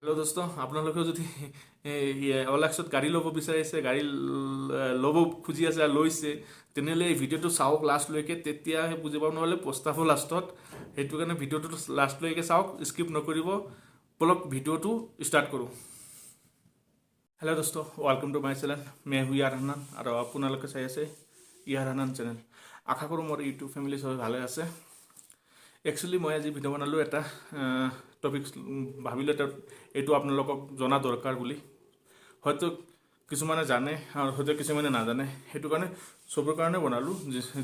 Hello' দোস্ত, আপোনালোকেও যদি OLX গাড়ী ল'ব বিচাৰিছে, গাড়ী ল'ব খুজি আছে আৰু লৈছে, তেনেহ'লে এই ভিডিঅ'টো চাওক লাষ্টলৈকে, তেতিয়াহে বুজি পাব, নহ'লে পস্তাব লাষ্টত। সেইটো কাৰণে ভিডিঅ'টো লাষ্টলৈকে চাওক, স্কিপ নকৰিব। বলক ভিডিঅ'টো ষ্টাৰ্ট কৰোঁ। হেল্ল' দোস্ত, ৱেলকাম টু মাই চেনেল। মই erhannan আৰু আপোনালোকে চাই আছে erhannan চেনেল। আশা কৰোঁ মোৰ ইউটিউব ফেমিলি সবে ভালে আছে। একচুৱেলি মই আজি ভিডিঅ' বনালোঁ, এটা টপিক ভাবিলোঁ এইটো আপোনালোকক জনা দৰকাৰ বুলি। হয়তো কিছুমানে জানে আৰু হয়তো কিছুমানে নাজানে, সেইটো কাৰণে চবৰ কাৰণে বনালোঁ।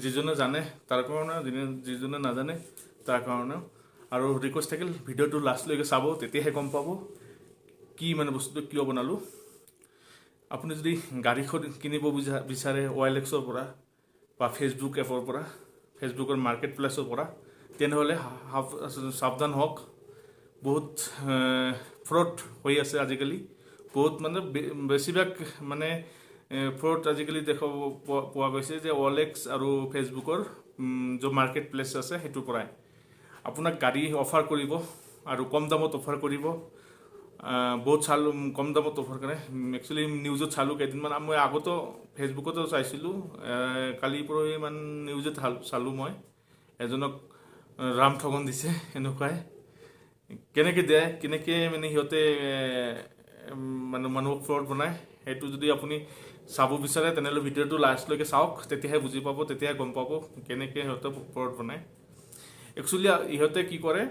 যিজনে জানে তাৰ কাৰণে, যিজনে নাজানে তাৰ কাৰণেও। আৰু ৰিকুৱেষ্ট থাকিল ভিডিঅ'টো লাষ্টলৈকে চাব, তেতিয়াহে গম পাব কি মানে বস্তুটো কিয় বনালোঁ। আপুনি যদি গাড়ী কিনিব বিচাৰে OLXৰ পৰা বা ফেচবুক এপৰ পৰা, ফেচবুকৰ মাৰ্কেট প্লেচৰ পৰা, তেনেহ'লে সাৱধান হওক। বহুত ফ্ৰড হৈ আছে আজিকালি। বহুত মানে বেছিভাগ মানে ফ্ৰড আজিকালি দেখা পোৱা গৈছে যে OLX আৰু ফেচবুকৰ যে মাৰ্কেট প্লেচ আছে সেইটোৰ পৰাই আপোনাক গাড়ী অফাৰ কৰিব আৰু কম দামত অফাৰ কৰিব। বহুত চালোঁ কম দামত অফাৰ কৰে। একচুৱেলি নিউজত চালোঁ কেইদিনমান, মই আগতো ফেচবুকতো চাইছিলোঁ, কালি পৰহি মান নিউজত চালোঁ মই এজনক ৰাম ঠগন দিছে। এনেকুৱাই কেনেকৈ দিয়ে, কেনেকৈ মানে সিহঁতে মানে মানুহক ফ্ৰড বনায়, সেইটো যদি আপুনি চাব বিচাৰে তেনেহ'লে ভিডিঅ'টো লাষ্টলৈকে চাওক, তেতিয়াহে বুজি পাব, তেতিয়াহে গম পাব কেনেকৈ সিহঁতে ফ্ৰড বনায়। একচুৱেলি ইহঁতে কি কৰে,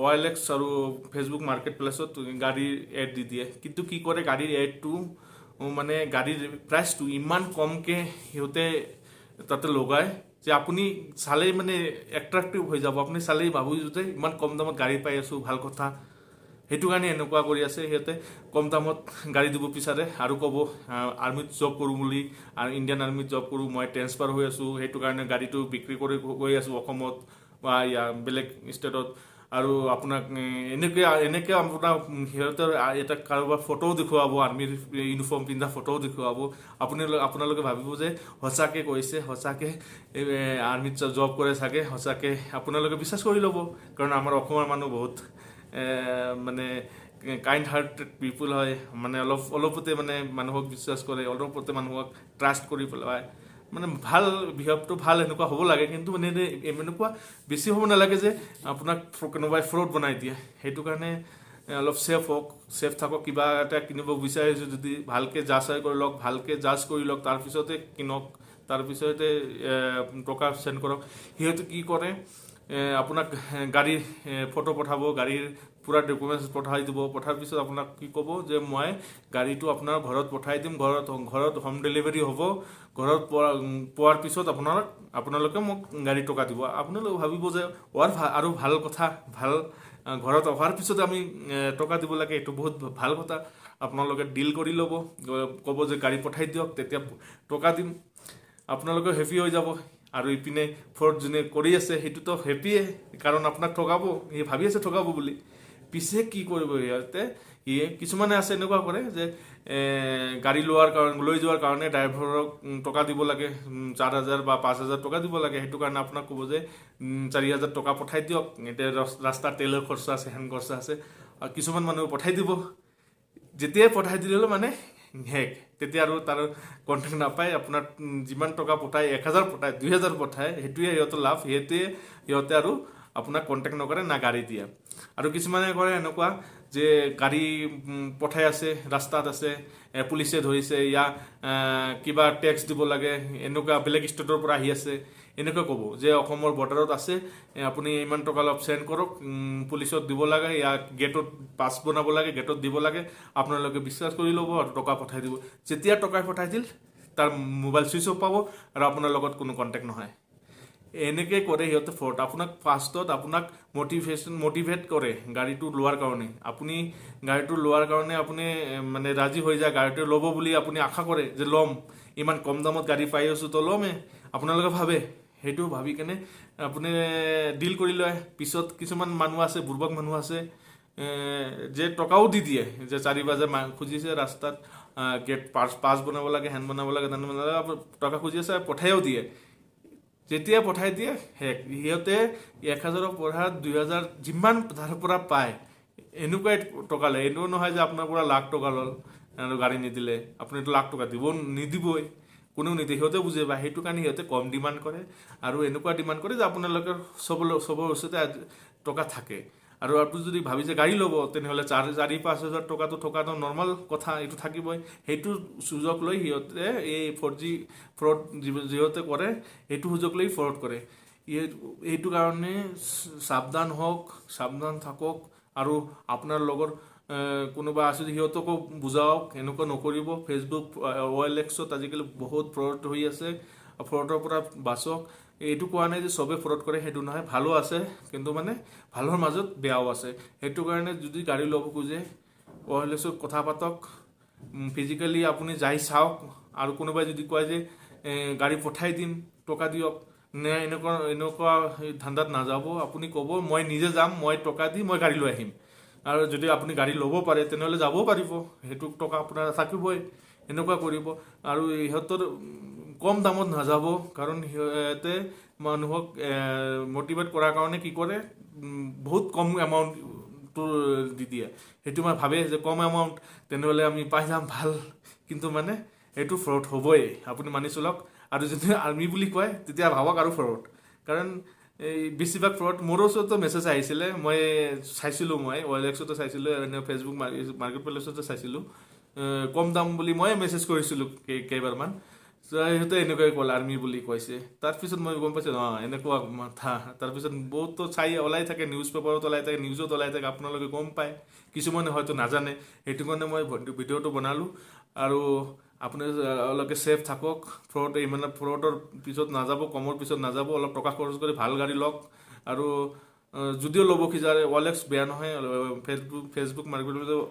OLX আৰু ফেচবুক মাৰ্কেট প্লেচত গাড়ীৰ এড দি দিয়ে, কিন্তু কি কৰে গাড়ীৰ এডটো মানে গাড়ীৰ প্ৰাইচটো ইমান কমকৈ সিহঁতে তাতে লগায় যে আপুনি চালেই মানে এট্ৰাক্টিভ হৈ যাব। আপুনি চালেই ভাবোঁ যে ইমান কম দামত গাড়ী পাই আছোঁ, ভাল কথা। সেইটো কাৰণে এনেকুৱা কৰি আছে সিহঁতে, কম দামত গাড়ী দিব বিচাৰে আৰু ক'ব আৰ্মিত জব কৰোঁ বুলি, আৰু ইণ্ডিয়ান আৰ্মিত জব কৰোঁ, মই ট্ৰেন্সফাৰ হৈ আছোঁ, সেইটো কাৰণে গাড়ীটো বিক্ৰী কৰি গৈ আছোঁ অসমত বা বেলেগ ষ্টেটত। আৰু আপোনাক এনেকৈ আপোনাক সিহঁতৰ এটা কাৰোবাৰ ফটোও দেখুৱাব, আৰ্মিৰ ইউনিফৰ্ম পিন্ধা ফটোও দেখুৱাব। আপোনালোকে ভাবিব যে সঁচাকৈ কৈছে, সঁচাকৈ আৰ্মিত জব কৰে চাগে, সঁচাকৈ আপোনালোকে বিশ্বাস কৰি ল'ব। কাৰণ আমাৰ অসমৰ মানুহ বহুত মানে কাইণ্ড হাৰ্টেড পিপুল হয়, মানে অলপতে মানে মানুহক বিশ্বাস কৰে, অলপতে মানুহক ট্ৰাষ্ট কৰি পেলায়, মানে ভাল বিহেভটো ভাল এনেকুৱা হ'ব লাগে। কিন্তু মানে এনেকুৱা বেছি হ'ব নালাগে যে আপোনাক কোনোবাই ফ্ৰড বনাই দিয়ে। সেইটো কাৰণে অলপ ছেফ হওক, ছেফ থাকক। কিবা এটা কিনিব বিচাৰিছোঁ যদি ভালকৈ জাজ কৰি লওক, ভালকৈ জাজ কৰি লওক, তাৰপিছতে কিনক, তাৰপিছতে টকা চেণ্ড কৰক। সিহঁতে কি কৰে, আপোনাক গাড়ীৰ ফটো পঠাব, গাড়ীৰ পূৰা ডকুমেণ্টছ পঠাই দিব। পঠাৰ পিছত আপোনাক কি ক'ব যে মই গাড়ীটো আপোনাৰ ঘৰত পঠাই দিম, ঘৰত হোম ডেলিভাৰী হ'ব। ঘৰত পোৱাৰ পিছত আপোনালোকে মোক গাড়ী টকা দিব। আপোনালোকে ভাবিব যে আৰু ভাল কথা, ভাল ঘৰত অহাৰ পিছত আমি টকা দিব লাগে, এইটো বহুত ভাল কথা। আপোনালোকে ডিল কৰি ল'ব, ক'ব যে গাড়ী পঠাই দিয়ক, তেতিয়া টকা দিম, আপোনালোকে হেপী হৈ যাব। আৰু ইপিনে ফ্ৰড যোনে কৰি আছে সেইটোতো হেপিয়ে, কাৰণ আপোনাক ঠগাব, সি ভাবি আছে ঠগাব বুলি। পিছে কি কৰিব সিহঁতে, কিছুমানে আছে এনেকুৱা কৰে যে গাড়ী লৈ যোৱাৰ কাৰণে ড্ৰাইভাৰক টকা দিব লাগে, 4,000 বা 5,000 টকা দিব লাগে। সেইটো কাৰণে আপোনাক ক'ব যে 4,000 টকা পঠাই দিয়ক, এতিয়া ৰাস্তাৰ তেলৰ খৰচা আছে, হেন খৰচা আছে। আৰু কিছুমান মানুহ পঠাই দিব, যেতিয়াই পঠাই দিলেও মানে হেক, তেতিয়া আৰু তাৰ কণ্টেক্ট নাপায়। আপোনাৰ যিমান টকা পঠায়, 1,000 পঠায়, 2,000 পঠায়, সেইটোৱে সিহঁতৰ লাভ। সিহঁতে আৰু আপোনাক কণ্টেক্ট নকৰে, না গাড়ী দিয়ে। আৰু কিছুমানে কৰে এনেকুৱা যে গাড়ী পঠাই আছে, ৰাস্তাত আছে, পুলিচে ধৰিছে, কিবা টেক্স দিব লাগে, এনেকুৱা বেলেগ ষ্টেটৰ পৰা আহি আছে, এনেকুৱা ক'ব যে অসমৰ বৰ্ডাৰত আছে, আপুনি ইমান টকা অলপ চেণ্ড কৰক, পুলিচত দিব লাগে, গেটত পাছ বনাব লাগে, গেটত দিব লাগে। আপোনালোকে বিশ্বাস কৰি ল'ব আৰু টকা পঠাই দিব। যেতিয়া টকা পঠাই দিল, তাৰ মোবাইল ছুইচ অফ পাব আৰু আপোনাৰ লগত কোনো কণ্টেক্ট নহয়। এনেকৈ কৰে সিহঁতে ফ্ৰড। ফাৰ্ষ্টত আপোনাক মটিভেট কৰে গাড়ীটো লোৱাৰ কাৰণে। আপুনি গাড়ীটো লোৱাৰ কাৰণে আপুনি মানে ৰাজি হৈ যায়, গাড়ীটো ল'ব বুলি আপুনি আশা কৰে যে ল'ম, ইমান কম দামত গাড়ী পাই আছোঁ তো ল'মেই, আপোনালোকে ভাবে। সেইটো ভাবি কেনে আপুনি ডিল কৰি লয়। পিছত কিছুমান মানুহ আছে, বুৰ্বক মানুহ আছে, যে টকাও দি দিয়ে, যে 4,000 খুজিছে ৰাস্তাত, গেট পাছ বনাব লাগে, হেন বনাব লাগে, তেন বনাব লাগে, টকা খুজি আছে, পঠাইও দিয়ে। যেতিয়া পঠাই দিয়ে সিহঁতে 1,000ৰ পৰা 2,000 যিমান তাৰ পৰা পায় এনেকুৱাই টকা লয়। এনেও নহয় যে আপোনাৰ পৰা লাখ টকা ল'ল আৰু গাড়ী নিদিলে, আপুনিতো লাখ টকা নিদিবই, কোনেও নিদিয়ে, সিহঁতে বুজি পায়। সেইটো কাৰণে সিহঁতে কম ডিমাণ্ড কৰে আৰু এনেকুৱা ডিমাণ্ড কৰে যে আপোনালোকে চবৰ ওচৰতে টকা থাকে। আৰু আপুনি যদি ভাবি যে গাড়ী ল'ব, তেনেহ'লে 4-5 হাজাৰ টকাটো থকাটো নৰ্মেল কথা, এইটো থাকিবই। সেইটো সুযোগ লৈ সিহঁতে এই 4G ফ্ৰড যিহঁতে কৰে, সেইটো সুযোগ লৈ ফ্ৰড কৰে। এইটো কাৰণে সাৱধান হওক, সাৱধান থাকক আৰু আপোনাৰ লগৰ কোনোবা আছে সিহঁতকো বুজাওক এনেকুৱা নকৰিব। ফেচবুক OLX-ত আজিকালি বহুত ফ্ৰড হৈ আছে, ফ্ৰডৰ পৰা বাচক। এইটো কোৱা নাই যে চবে ফ্ৰড কৰে, সেইটো নহয়, ভালো আছে, কিন্তু মানে ভালৰ মাজত বেয়াও আছে। সেইটো কাৰণে যদি গাড়ী ল'ব খোজে OLX-ত কথা পাতক, ফিজিকেলি আপুনি যাই চাওক। আৰু কোনোবাই যদি কয় যে গাড়ী পঠাই দিম, টকা দিয়ক, নে এনেকুৱা ধান্দাত নাযাব। আপুনি ক'ব মই নিজে যাম, মই টকা দি মই গাড়ী লৈ আহিম। আৰু যদি আপুনি গাড়ী ল'ব পাৰে তেনেহ'লে যাবও পাৰিব, সেইটো টকা আপোনাৰ থাকিবই। এনেকুৱা কৰিব। আৰু ইহঁতৰ কম দামত নাযাব, কাৰণ সিহঁতে মানুহক মটিভেট কৰাৰ কাৰণে কি কৰে, বহুত কম এমাউণ্টটো দি দিয়ে। সেইটো মই ভাবে যে কম এমাউণ্ট, তেনেহ'লে আমি পাই যাম ভাল, কিন্তু মানে এইটো ফ্ৰড হ'বই, আপুনি মানি চলক। আৰু যদি আৰ্মি বুলি কয় তেতিয়া ভাবক আৰু ফ্ৰড, কাৰণ এই বেছিভাগ ফ্ৰড মোৰ ওচৰতো মেছেজ আহিছিলে, মই চাইছিলোঁ, মই OLX-তে চাইছিলোঁ, ফেচবুক মাৰ্কেট প্লেচতে চাইছিলোঁ। কম দাম বুলি মই মেছেজ কৰিছিলোঁ কেইবাৰমান, সিহঁতে এনেকুৱাই ক'ল আৰ্মি বুলি কৈছে। তাৰপিছত মই গম পাইছোঁ এনেকুৱা মাথা। তাৰপিছত বহুতো ওলাই থাকে, নিউজ পেপাৰত ওলাই থাকে, নিউজত ওলাই থাকে, আপোনালোকে গম পায়, কিছুমানে হয়তো নাজানে। সেইটো কাৰণে মই ভিডিঅ'টো বনালোঁ। আৰু আপোনালোকে ছেফ থাকক, ফ্ৰডৰ পিছত নাযাব, কমৰ পিছত নাযাব, অলপ টকা খৰচ কৰি ভাল গাড়ী লওক। আৰু যদিও ল'ব খোজা OLX বেয়া নহয়, ফেচবুক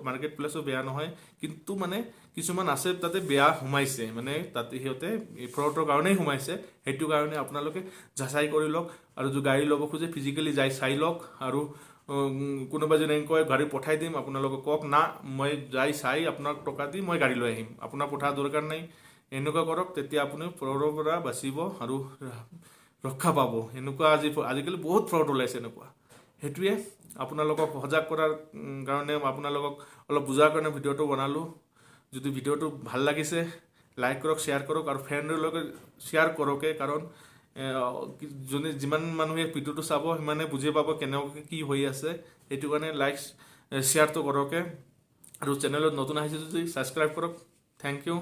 মাৰ্কেট প্লেচো বেয়া নহয়, কিন্তু মানে কিছুমান আছে তাতে বেয়া সোমাইছে, মানে তাতে সিহঁতে ফ্ৰডৰ কাৰণেই সোমাইছে। সেইটো কাৰণে আপোনালোকে যাচাই কৰি লওক। আৰু যদি গাড়ী ল'ব খোজে ফিজিকেলি যাই চাই লওক। আৰু কোনোবাই যদি কয় গাড়ী পঠাই দিম, আপোনালোকে কওক না, মই যাই চাই আপোনাক টকা দি মই গাড়ী লৈ আহিম, আপোনাৰ পঠাৰ দৰকাৰ নাই। এনেকুৱা কৰক, তেতিয়া আপুনি ফ্ৰডৰ পৰা বাচিব আৰু ৰক্ষা পাব। এনেকুৱা আজিকালি বহুত ফ্ৰড ওলাইছে এনেকুৱা। সেইটোৱে আপোনালোকক সজাগ কৰাৰ কাৰণে, আপোনালোকক অলপ বুজাৰ কাৰণে ভিডিঅ'টো বনালোঁ। যদি ভিডিঅ'টো ভাল লাগিছে লাইক কৰক, শ্বেয়াৰ কৰক, আৰু ফ্ৰেণ্ডৰ লগত শ্বেয়াৰ কৰকে, কাৰণ যিমান মানুহে ভিডিঅ'টো চাব সিমানে বুজি পাব কেনেকৈ কি হৈ আছে। সেইটো কাৰণে লাইক শ্বেয়াৰটো কৰকে। আৰু চেনেলত নতুন আহিছে যদি ছাবস্ক্ৰাইব কৰক। Thank U.